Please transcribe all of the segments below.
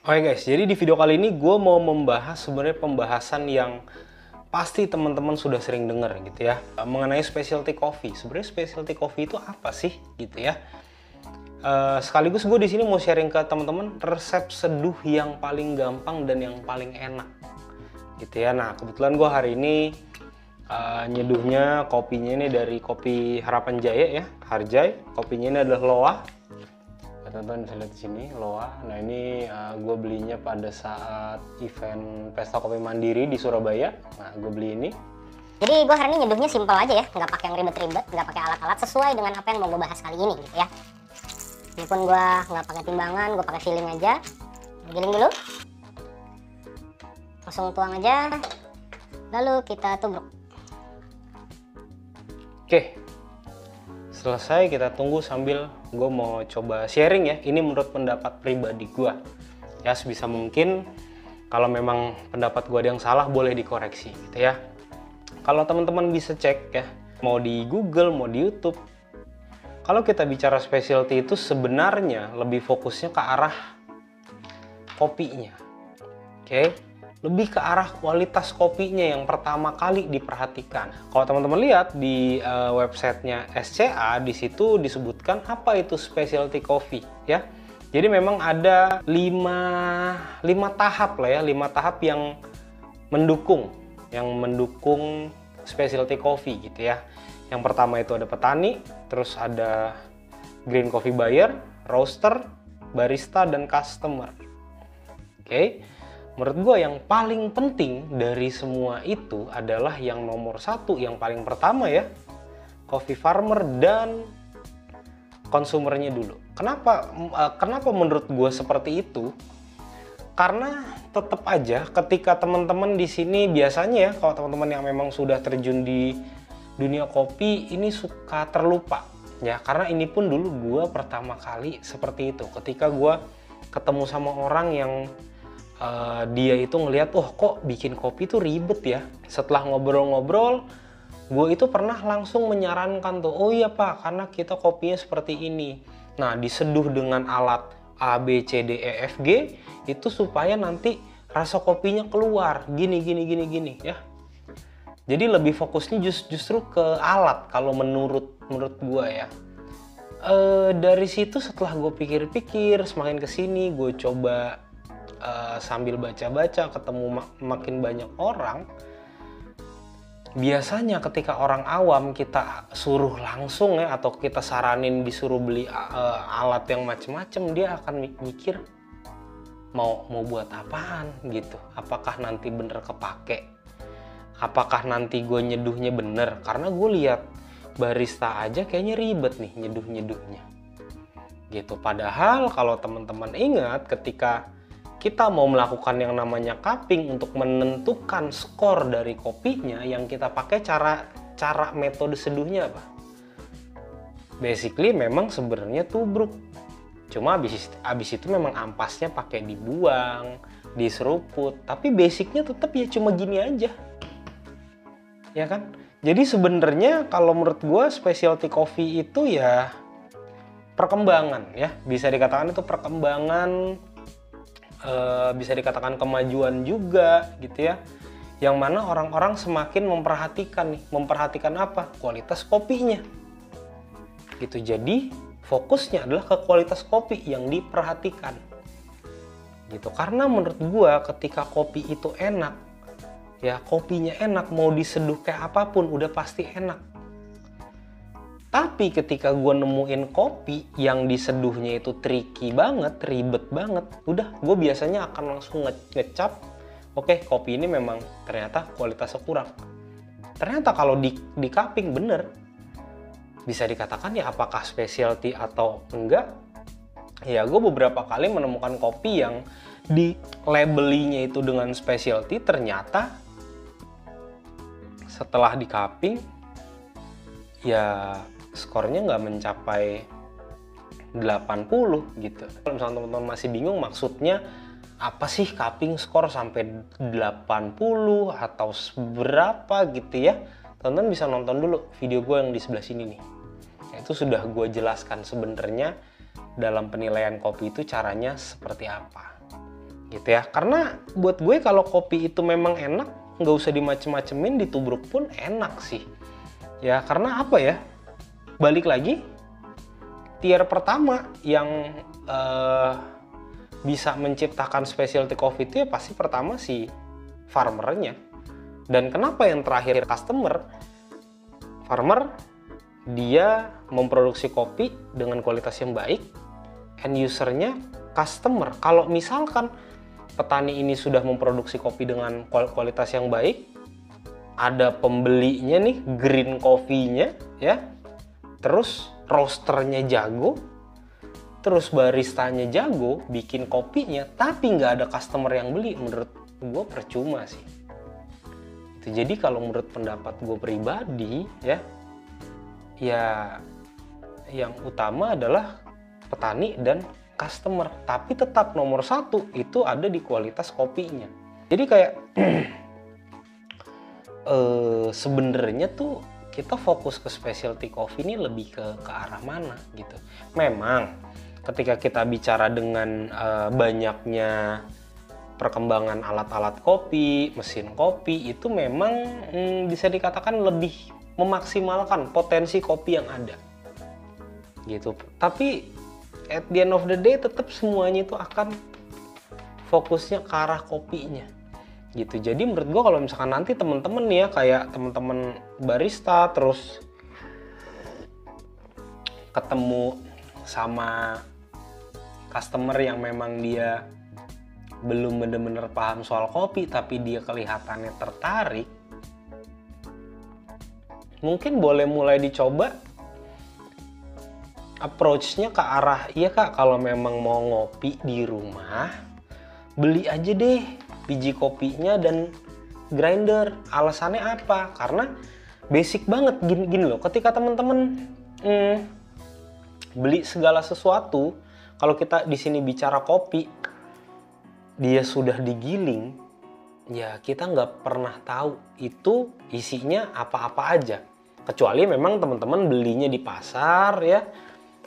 Oke guys, jadi di video kali ini gue mau membahas sebenarnya pembahasan yang pasti teman-teman sudah sering dengar gitu ya, mengenai specialty coffee. Sebenarnya specialty coffee itu apa sih gitu ya? Sekaligus gue di sini mau sharing ke teman-teman resep seduh yang paling gampang dan yang paling enak gitu ya. Nah kebetulan gue hari ini nyeduhnya kopinya ini dari kopi Harapan Jaya ya, Harjay. Kopinya ini adalah Loa. Teman-teman bisa lihat di sini Loa. Nah ini gue belinya pada saat event Pesta Kopi Mandiri di Surabaya. Nah gue beli ini. Jadi gue hari ini nyeduhnya simpel aja ya, nggak pakai yang ribet-ribet, nggak pakai alat-alat, sesuai dengan apa yang mau gue bahas kali ini gitu ya. Ini pun gue nggak pakai timbangan, gue pakai feeling aja. Giling dulu, langsung tuang aja, lalu kita tubruk. Oke, selesai kita tunggu sambil gue mau coba sharing ya. Ini menurut pendapat pribadi gue ya, sebisa mungkin kalau memang pendapat gue ada yang salah boleh dikoreksi gitu ya. Kalau teman-teman bisa cek ya, mau di Google mau di YouTube, kalau kita bicara specialty itu sebenarnya lebih fokusnya ke arah kopinya. Oke, lebih ke arah kualitas kopinya yang pertama kali diperhatikan. Kalau teman-teman lihat di websitenya SCA, di situ disebutkan apa itu specialty coffee ya. Jadi memang ada 5 tahap lah ya, 5 tahap yang mendukung specialty coffee gitu ya. Yang pertama itu ada petani, terus ada green coffee buyer, roaster, barista, dan customer. Oke. Menurut gue yang paling penting dari semua itu adalah yang nomor satu, yang paling pertama ya, coffee farmer dan konsumernya dulu. Kenapa menurut gue seperti itu? Karena tetap aja ketika teman-teman di sini biasanya ya, kalau teman-teman yang memang sudah terjun di dunia kopi ini suka terlupa ya, karena ini pun dulu gue pertama kali seperti itu. Ketika gue ketemu sama orang yang dia itu ngelihat, oh kok bikin kopi tuh ribet ya. Setelah ngobrol-ngobrol, gue itu pernah langsung menyarankan tuh, oh iya pak, karena kita kopinya seperti ini. Nah diseduh dengan alat A, B, C, D, E, F, G, itu supaya nanti rasa kopinya keluar, gini ya. Jadi lebih fokusnya justru ke alat kalau menurut gue ya. Dari situ setelah gue pikir-pikir, semakin kesini gue coba sambil baca-baca, ketemu makin banyak orang. Biasanya ketika orang awam kita suruh langsung ya, atau kita saranin disuruh beli alat yang macem-macem, dia akan mikir mau buat apaan gitu. Apakah nanti bener kepake? Apakah nanti gue nyeduhnya bener? Karena gue lihat barista aja kayaknya ribet nih nyeduhnya gitu. Padahal kalau teman-teman ingat, ketika kita mau melakukan yang namanya cupping untuk menentukan skor dari kopinya, yang kita pakai cara metode seduhnya apa? Basically memang sebenarnya tubruk. Cuma abis itu memang ampasnya pakai dibuang, diseruput. Tapi basicnya tetap ya cuma gini aja. Ya kan? Jadi sebenarnya kalau menurut gue specialty coffee itu ya perkembangan ya. Bisa dikatakan itu perkembangan, bisa dikatakan kemajuan juga gitu ya, yang mana orang-orang semakin memperhatikan apa? Kualitas kopinya gitu. Jadi fokusnya adalah ke kualitas kopi yang diperhatikan gitu. Karena menurut gua ketika kopi itu enak ya, kopinya enak, mau diseduh kayak apapun udah pasti enak. Tapi ketika gue nemuin kopi yang diseduhnya itu tricky banget, ribet banget, udah gue biasanya akan langsung ngecap, oke, kopi ini memang ternyata kualitasnya kurang. Ternyata kalau di cupping bener, bisa dikatakan ya apakah specialty atau enggak. Ya gue beberapa kali menemukan kopi yang di labelinya itu dengan specialty, ternyata setelah di cupping ya skornya nggak mencapai 80 gitu. Kalau misalnya teman-teman masih bingung maksudnya apa sih cupping skor sampai 80 atau berapa gitu ya, teman-teman bisa nonton dulu video gue yang di sebelah sini nih. Itu sudah gue jelaskan sebenarnya dalam penilaian kopi itu caranya seperti apa gitu ya. Karena buat gue kalau kopi itu memang enak, nggak usah dimacem-macemin, ditubruk pun enak sih ya. Karena apa ya, balik lagi, tier pertama yang bisa menciptakan specialty coffee itu ya pasti pertama si farmernya. Dan kenapa yang terakhir customer? Farmer dia memproduksi kopi dengan kualitas yang baik, end usernya customer. Kalau misalkan petani ini sudah memproduksi kopi dengan kualitas yang baik, ada pembelinya nih, green coffee-nya ya, terus roasternya jago, terus baristanya jago bikin kopinya, tapi nggak ada customer yang beli, menurut gue percuma sih. Jadi kalau menurut pendapat gue pribadi ya yang utama adalah petani dan customer, tapi tetap nomor satu itu ada di kualitas kopinya. Jadi kayak sebenarnya tuh kita fokus ke specialty coffee ini lebih ke arah mana gitu. Memang ketika kita bicara dengan banyaknya perkembangan alat-alat kopi, mesin kopi, itu memang bisa dikatakan lebih memaksimalkan potensi kopi yang ada gitu. Tapi at the end of the day tetap semuanya itu akan fokusnya ke arah kopinya gitu. Jadi menurut gue kalau misalkan nanti temen-temen ya, kayak temen-temen barista terus ketemu sama customer yang memang dia belum bener-bener paham soal kopi tapi dia kelihatannya tertarik, mungkin boleh mulai dicoba approach-nya ke arah, iya kak, kalau memang mau ngopi di rumah beli aja deh biji kopinya dan grinder. Alasannya apa? Karena basic banget gini loh, ketika temen-temen beli segala sesuatu, kalau kita di sini bicara kopi, dia sudah digiling, ya kita nggak pernah tahu itu isinya apa-apa aja. Kecuali memang teman-teman belinya di pasar ya,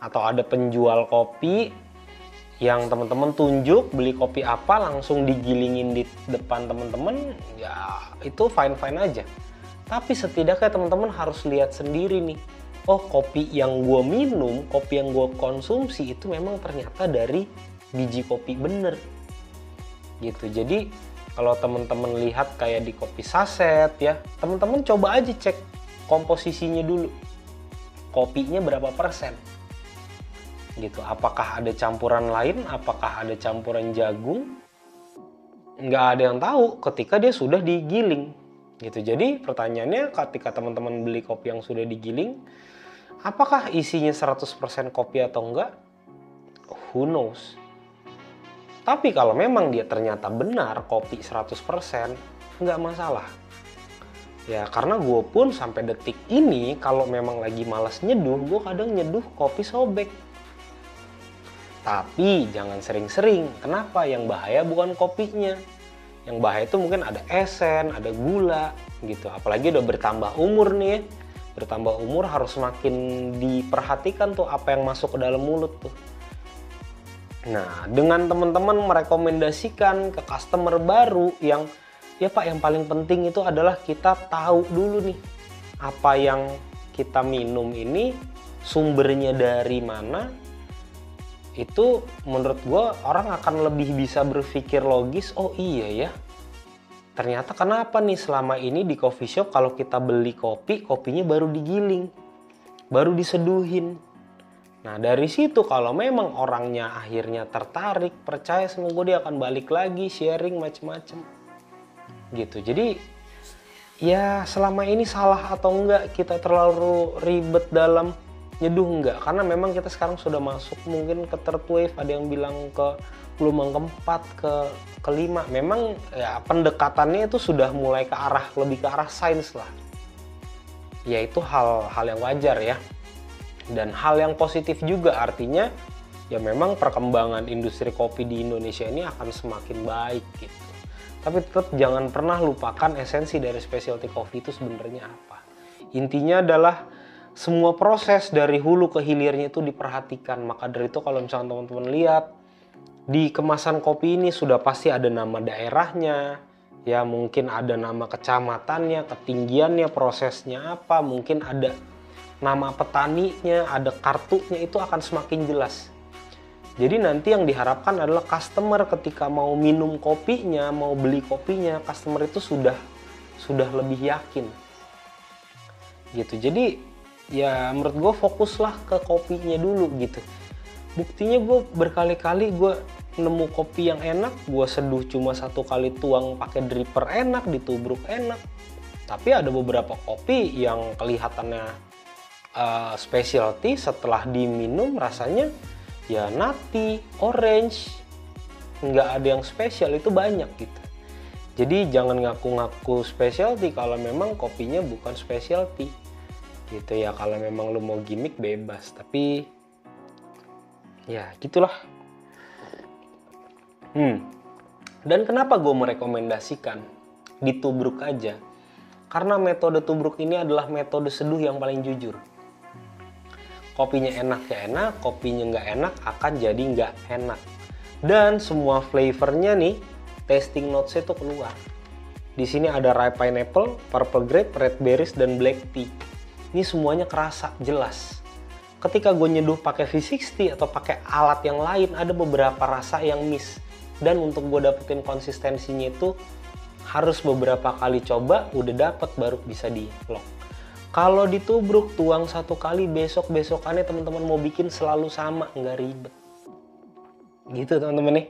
atau ada penjual kopi yang teman-teman tunjuk beli kopi apa langsung digilingin di depan teman-teman, ya itu fine-fine aja. Tapi setidaknya teman-teman harus lihat sendiri nih, oh kopi yang gue minum, kopi yang gue konsumsi itu memang ternyata dari biji kopi bener gitu. Jadi kalau teman-teman lihat kayak di kopi saset ya, teman-teman coba aja cek komposisinya dulu, kopinya berapa persen gitu. Apakah ada campuran lain, apakah ada campuran jagung, nggak ada yang tahu ketika dia sudah digiling gitu. Jadi pertanyaannya, ketika teman-teman beli kopi yang sudah digiling, apakah isinya 100% kopi atau enggak? Who knows. Tapi kalau memang dia ternyata benar kopi 100%, nggak masalah. Ya karena gue pun sampai detik ini kalau memang lagi malas nyeduh, gue kadang nyeduh kopi sobek. Tapi jangan sering-sering. Kenapa? Yang bahaya bukan kopinya. Yang bahaya itu mungkin ada esen, ada gula gitu. Apalagi udah bertambah umur nih ya. Bertambah umur harus semakin diperhatikan tuh apa yang masuk ke dalam mulut tuh. Nah, dengan teman-teman merekomendasikan ke customer baru yang, ya Pak, yang paling penting itu adalah kita tahu dulu nih, apa yang kita minum ini sumbernya dari mana. Itu menurut gue orang akan lebih bisa berpikir logis, oh iya ya, ternyata kenapa nih selama ini di coffee shop kalau kita beli kopi, kopinya baru digiling, baru diseduhin. Nah dari situ kalau memang orangnya akhirnya tertarik, percaya sama gue, dia akan balik lagi sharing macem-macem gitu. Jadi ya selama ini salah atau enggak kita terlalu ribet dalam nyeduh, enggak. Karena memang kita sekarang sudah masuk mungkin ke third wave, ada yang bilang ke gelombang keempat, kelima. Memang ya pendekatannya itu sudah mulai ke arah, lebih ke arah sains lah. Ya itu hal yang wajar ya. Dan hal yang positif juga, artinya ya memang perkembangan industri kopi di Indonesia ini akan semakin baik gitu. Tapi tetap jangan pernah lupakan esensi dari specialty coffee itu sebenarnya apa. Intinya adalah semua proses dari hulu ke hilirnya itu diperhatikan. Maka dari itu kalau misalnya teman-teman lihat Di kemasan kopi ini sudah pasti ada nama daerahnya, ya mungkin ada nama kecamatannya, ketinggiannya, prosesnya apa, mungkin ada nama petaninya, ada kartunya, itu akan semakin jelas. Jadi nanti yang diharapkan adalah customer ketika mau minum kopinya, mau beli kopinya, customer itu sudah lebih yakin. Gitu. Jadi ya menurut gue fokuslah ke kopinya dulu gitu. Buktinya gue berkali-kali gue nemu kopi yang enak, gue seduh cuma 1 kali tuang pakai dripper enak, ditubruk enak. Tapi ada beberapa kopi yang kelihatannya specialty, setelah diminum rasanya ya nutty, orange, nggak ada yang spesial, itu banyak gitu. Jadi jangan ngaku-ngaku specialty kalau memang kopinya bukan specialty gitu ya. Kalau memang lu mau gimmick bebas, tapi ya gitulah. Dan kenapa gue merekomendasikan ditubruk aja? Karena metode tubruk ini adalah metode seduh yang paling jujur. Kopinya enak ya enak, kopinya nggak enak akan jadi nggak enak. Dan semua flavornya nih, tasting notes itu keluar. Di sini ada ripe pineapple, purple grape, red berries, dan black tea. Ini semuanya kerasa jelas. Ketika gue nyeduh pakai V60 atau pakai alat yang lain, ada beberapa rasa yang miss. Dan untuk gue dapetin konsistensinya itu harus beberapa kali coba, udah dapet baru bisa di lock. Kalau ditubruk tuang 1 kali, besok-besokannya teman-teman mau bikin selalu sama, nggak ribet. Gitu teman-teman nih.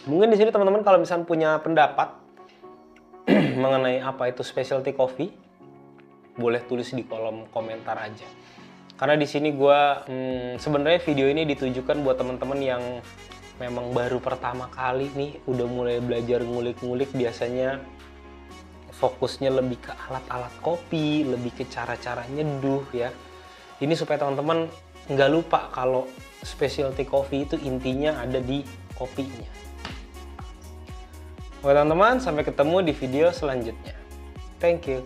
Mungkin di sini teman-teman kalau misalnya punya pendapat mengenai apa itu specialty coffee, boleh tulis di kolom komentar aja. Karena di sini gue sebenarnya video ini ditujukan buat teman-teman yang memang baru pertama kali nih, udah mulai belajar ngulik-ngulik, biasanya fokusnya lebih ke alat-alat kopi, lebih ke cara-cara nyeduh ya. Ini supaya teman-teman nggak lupa kalau specialty coffee itu intinya ada di kopinya. Oke teman-teman, sampai ketemu di video selanjutnya. Thank you.